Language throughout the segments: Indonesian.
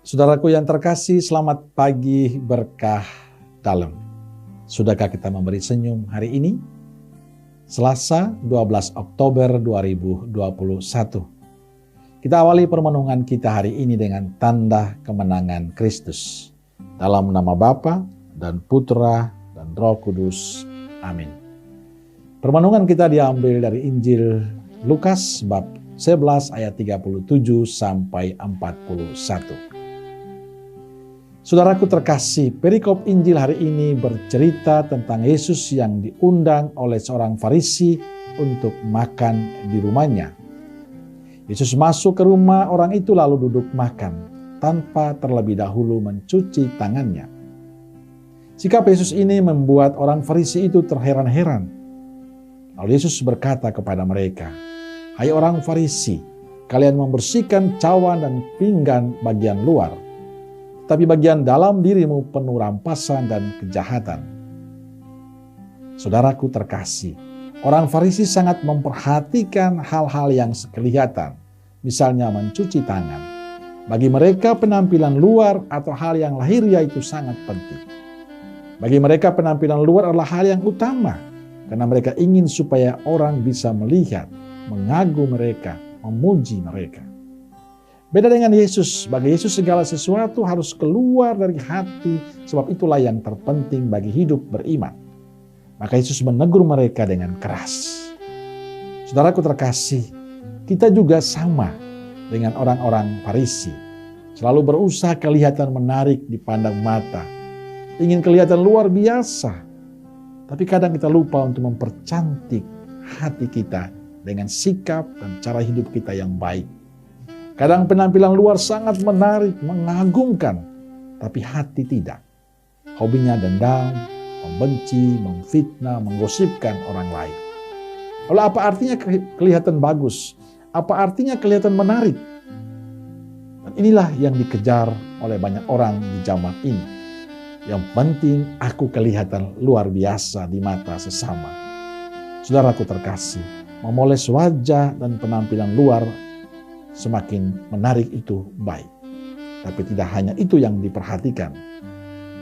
Saudaraku yang terkasih, selamat pagi berkah dalam. Sudahkah kita memberi senyum hari ini? Selasa 12 Oktober 2021. Kita awali permenungan kita hari ini dengan tanda kemenangan Kristus. Dalam nama Bapa dan Putra dan Roh Kudus. Amin. Permenungan kita diambil dari Injil Lukas bab 11 ayat 37 sampai 41. Saudaraku terkasih, perikop Injil hari ini bercerita tentang Yesus yang diundang oleh seorang Farisi untuk makan di rumahnya. Yesus masuk ke rumah orang itu lalu duduk makan tanpa terlebih dahulu mencuci tangannya. Sikap Yesus ini membuat orang Farisi itu terheran-heran. Lalu Yesus berkata kepada mereka, "Hai orang Farisi, kalian membersihkan cawan dan pinggan bagian luar, tapi bagian dalam dirimu penuh rampasan dan kejahatan." Saudaraku terkasih, orang Farisi sangat memperhatikan hal-hal yang kelihatan, misalnya mencuci tangan. Bagi mereka penampilan luar atau hal yang lahiriah itu sangat penting. Bagi mereka penampilan luar adalah hal yang utama, karena mereka ingin supaya orang bisa melihat, mengagumi mereka, memuji mereka. Beda dengan Yesus, bagi Yesus segala sesuatu harus keluar dari hati, sebab itulah yang terpenting bagi hidup beriman. Maka Yesus menegur mereka dengan keras. Saudaraku terkasih, kita juga sama dengan orang-orang Farisi. Selalu berusaha kelihatan menarik dipandang mata, ingin kelihatan luar biasa. Tapi kadang kita lupa untuk mempercantik hati kita dengan sikap dan cara hidup kita yang baik. Kadang penampilan luar sangat menarik, mengagumkan, tapi hati tidak. Hobinya dendam, membenci, memfitnah, menggosipkan orang lain. Lalu apa artinya kelihatan bagus? Apa artinya kelihatan menarik? Dan inilah yang dikejar oleh banyak orang di zaman ini. Yang penting aku kelihatan luar biasa di mata sesama. Saudaraku terkasih, memoles wajah dan penampilan luar semakin menarik itu baik. Tapi tidak hanya itu yang diperhatikan.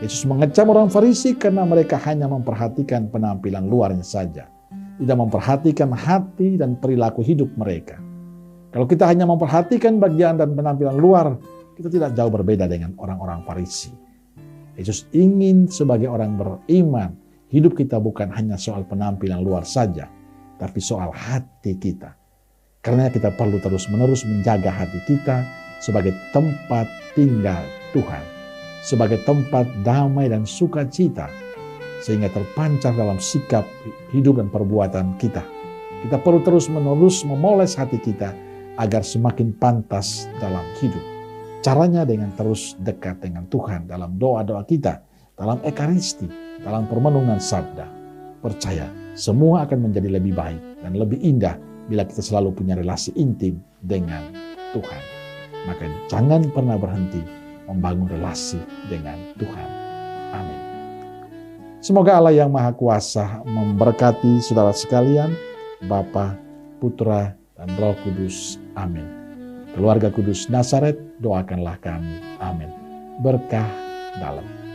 Yesus mengecam orang Farisi karena mereka hanya memperhatikan penampilan luarnya saja. Tidak memperhatikan hati dan perilaku hidup mereka. Kalau kita hanya memperhatikan bagian dan penampilan luar, kita tidak jauh berbeda dengan orang-orang Farisi. Yesus ingin sebagai orang beriman, hidup kita bukan hanya soal penampilan luar saja, tapi soal hati kita. Karena kita perlu terus-menerus menjaga hati kita sebagai tempat tinggal Tuhan, sebagai tempat damai dan sukacita, sehingga terpancar dalam sikap hidup dan perbuatan kita. Kita perlu terus-menerus memoles hati kita agar semakin pantas dalam hidup. Caranya dengan terus dekat dengan Tuhan dalam doa-doa kita, dalam ekaristi, dalam permenungan sabda. Percaya, semua akan menjadi lebih baik dan lebih indah bila kita selalu punya relasi intim dengan Tuhan. Maka jangan pernah berhenti membangun relasi dengan Tuhan. Amin. Semoga Allah yang Maha Kuasa memberkati saudara sekalian, Bapa, Putra, dan Roh Kudus. Amin. Keluarga Kudus Nazaret, doakanlah kami. Amin. Berkah dalam.